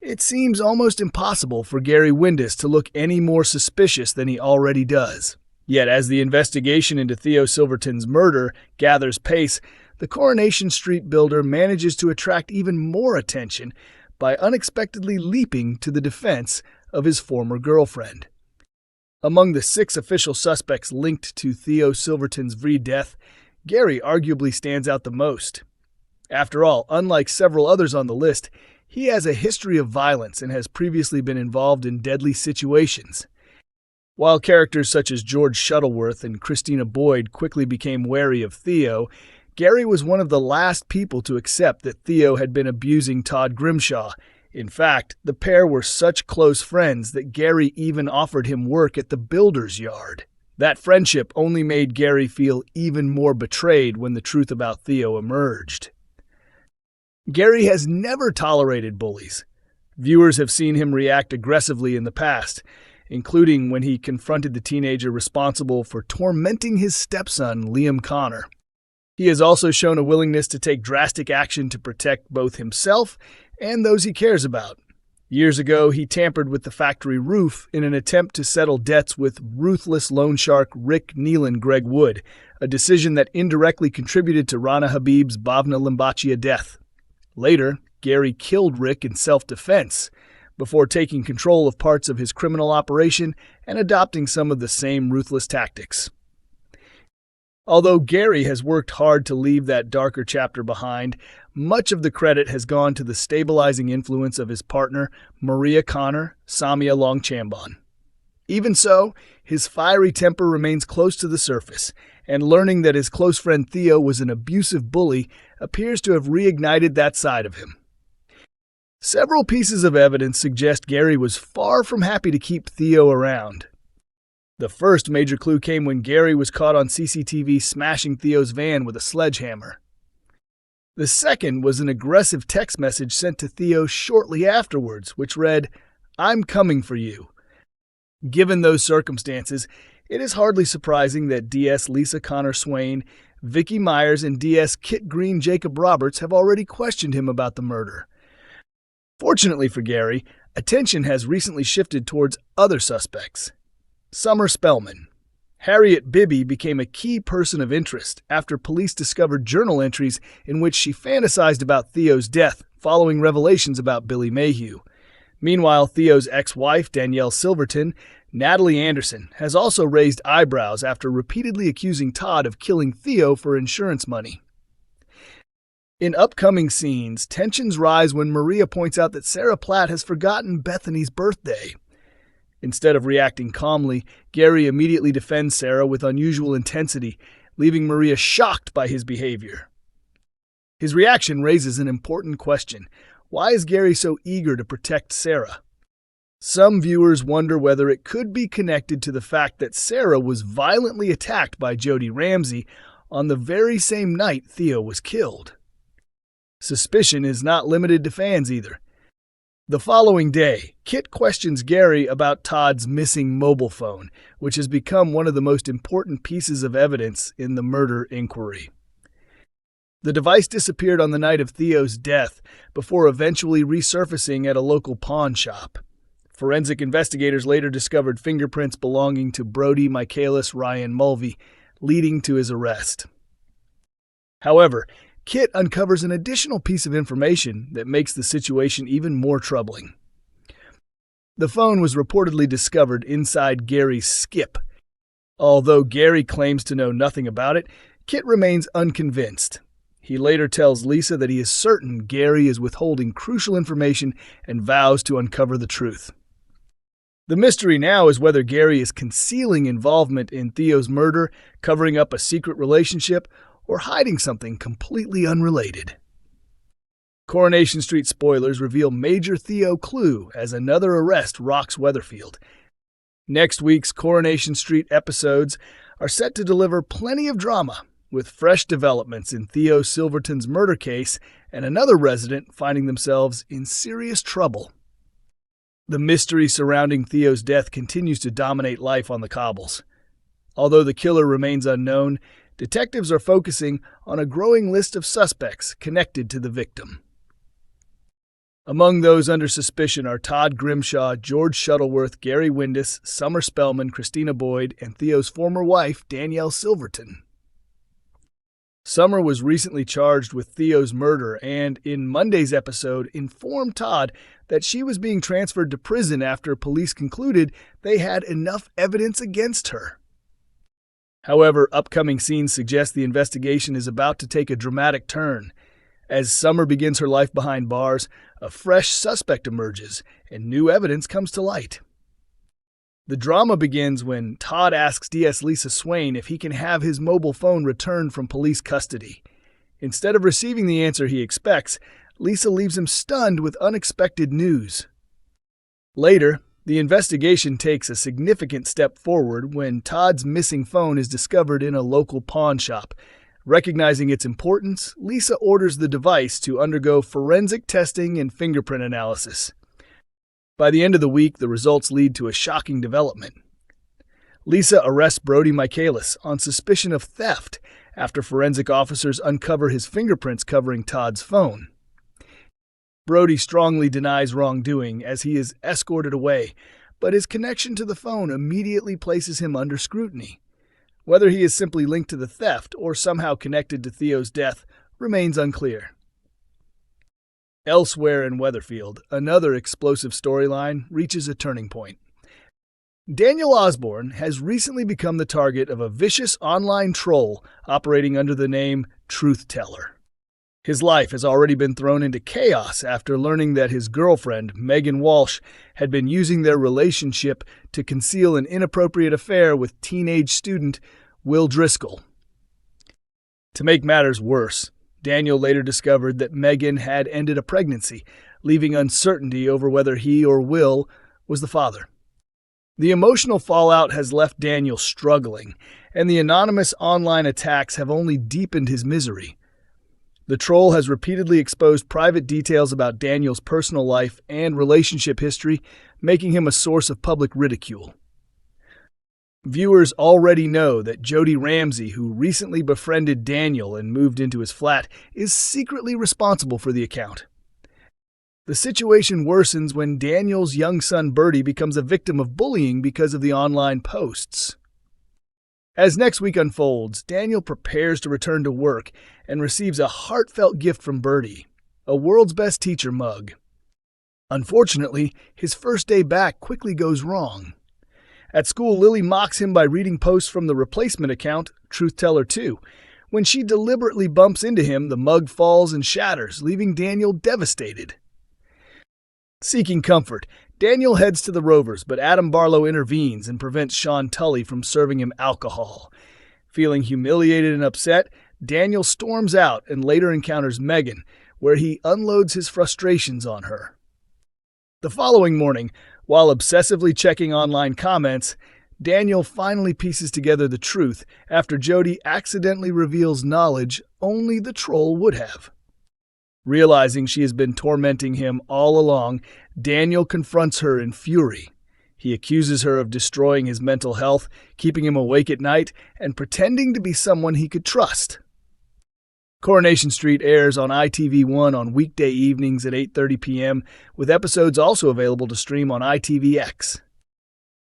It seems almost impossible for Gary Windass to look any more suspicious than he already does. Yet as the investigation into Theo Silverton's murder gathers pace, the Coronation Street builder manages to attract even more attention by unexpectedly leaping to the defense of his former girlfriend. Among the 6 official suspects linked to Theo Silverton's death, Gary arguably stands out the most. After all, unlike several others on the list, he has a history of violence and has previously been involved in deadly situations. While characters such as George Shuttleworth and Christina Boyd quickly became wary of Theo, Gary was one of the last people to accept that Theo had been abusing Todd Grimshaw. In fact, the pair were such close friends that Gary even offered him work at the builder's yard. That friendship only made Gary feel even more betrayed when the truth about Theo emerged. Gary has never tolerated bullies. Viewers have seen him react aggressively in the past, including when he confronted the teenager responsible for tormenting his stepson, Liam Connor. He has also shown a willingness to take drastic action to protect both himself and those he cares about. Years ago, he tampered with the factory roof in an attempt to settle debts with ruthless loan shark Rick Nealon Greg Wood, a decision that indirectly contributed to Rana Habib's Bhavna Limbachia death. Later, Gary killed Rick in self-defense, before taking control of parts of his criminal operation and adopting some of the same ruthless tactics. Although Gary has worked hard to leave that darker chapter behind, much of the credit has gone to the stabilizing influence of his partner, Maria Connor, Samia Longchambon. Even so, his fiery temper remains close to the surface, and learning that his close friend Theo was an abusive bully appears to have reignited that side of him. Several pieces of evidence suggest Gary was far from happy to keep Theo around. The first major clue came when Gary was caught on CCTV smashing Theo's van with a sledgehammer. The second was an aggressive text message sent to Theo shortly afterwards, which read, "I'm coming for you." Given those circumstances, it is hardly surprising that DS Lisa Connor Swain, Vicky Myers, and DS Kit Green Jacob Roberts have already questioned him about the murder. Fortunately for Gary, attention has recently shifted towards other suspects. Summer Spellman. Harriet Bibby became a key person of interest after police discovered journal entries in which she fantasized about Theo's death following revelations about Billy Mayhew. Meanwhile, Theo's ex-wife, Danielle Silverton, Natalie Anderson, has also raised eyebrows after repeatedly accusing Todd of killing Theo for insurance money. In upcoming scenes, tensions rise when Maria points out that Sarah Platt has forgotten Bethany's birthday. Instead of reacting calmly, Gary immediately defends Sarah with unusual intensity, leaving Maria shocked by his behavior. His reaction raises an important question. Why is Gary so eager to protect Sarah? Some viewers wonder whether it could be connected to the fact that Sarah was violently attacked by Jody Ramsey on the very same night Theo was killed. Suspicion is not limited to fans either. The following day, Kit questions Gary about Todd's missing mobile phone, which has become one of the most important pieces of evidence in the murder inquiry. The device disappeared on the night of Theo's death before eventually resurfacing at a local pawn shop. Forensic investigators later discovered fingerprints belonging to Brody Michaelis Ryan Mulvey, leading to his arrest. However, Kit uncovers an additional piece of information that makes the situation even more troubling. The phone was reportedly discovered inside Gary's skip. Although Gary claims to know nothing about it, Kit remains unconvinced. He later tells Lisa that he is certain Gary is withholding crucial information and vows to uncover the truth. The mystery now is whether Gary is concealing involvement in Theo's murder, covering up a secret relationship, or hiding something completely unrelated. Coronation Street spoilers reveal major Theo clue as another arrest rocks Weatherfield. Next week's Coronation Street episodes are set to deliver plenty of drama, with fresh developments in Theo Silverton's murder case and another resident finding themselves in serious trouble. The mystery surrounding Theo's death continues to dominate life on the cobbles. Although the killer remains unknown, detectives are focusing on a growing list of suspects connected to the victim. Among those under suspicion are Todd Grimshaw, George Shuttleworth, Gary Windass, Summer Spellman, Christina Boyd, and Theo's former wife, Danielle Silverton. Summer was recently charged with Theo's murder and, in Monday's episode, informed Todd that she was being transferred to prison after police concluded they had enough evidence against her. However, upcoming scenes suggest the investigation is about to take a dramatic turn. As Summer begins her life behind bars, a fresh suspect emerges and new evidence comes to light. The drama begins when Todd asks DS Lisa Swain if he can have his mobile phone returned from police custody. Instead of receiving the answer he expects, Lisa leaves him stunned with unexpected news. Later, the investigation takes a significant step forward when Todd's missing phone is discovered in a local pawn shop. Recognizing its importance, Lisa orders the device to undergo forensic testing and fingerprint analysis. By the end of the week, the results lead to a shocking development. Lisa arrests Brody Michaelis on suspicion of theft after forensic officers uncover his fingerprints covering Todd's phone. Brody strongly denies wrongdoing as he is escorted away, but his connection to the phone immediately places him under scrutiny. Whether he is simply linked to the theft or somehow connected to Theo's death remains unclear. Elsewhere in Weatherfield, another explosive storyline reaches a turning point. Daniel Osborne has recently become the target of a vicious online troll operating under the name Truth Teller. His life has already been thrown into chaos after learning that his girlfriend, Megan Walsh, had been using their relationship to conceal an inappropriate affair with teenage student Will Driscoll. To make matters worse, Daniel later discovered that Megan had ended a pregnancy, leaving uncertainty over whether he or Will was the father. The emotional fallout has left Daniel struggling, and the anonymous online attacks have only deepened his misery. The troll has repeatedly exposed private details about Daniel's personal life and relationship history, making him a source of public ridicule. Viewers already know that Jody Ramsey, who recently befriended Daniel and moved into his flat, is secretly responsible for the account. The situation worsens when Daniel's young son Bertie becomes a victim of bullying because of the online posts. As next week unfolds, Daniel prepares to return to work and receives a heartfelt gift from Bertie, a World's Best Teacher mug. Unfortunately, his first day back quickly goes wrong. At school, Lily mocks him by reading posts from the replacement account, Truth Teller 2. When she deliberately bumps into him, the mug falls and shatters, leaving Daniel devastated. Seeking comfort, Daniel heads to the Rovers, but Adam Barlow intervenes and prevents Sean Tully from serving him alcohol. Feeling humiliated and upset, Daniel storms out and later encounters Megan, where he unloads his frustrations on her. The following morning, while obsessively checking online comments, Daniel finally pieces together the truth after Jody accidentally reveals knowledge only the troll would have. Realizing she has been tormenting him all along, Daniel confronts her in fury. He accuses her of destroying his mental health, keeping him awake at night, and pretending to be someone he could trust. Coronation Street airs on ITV1 on weekday evenings at 8:30 p.m., with episodes also available to stream on ITVX.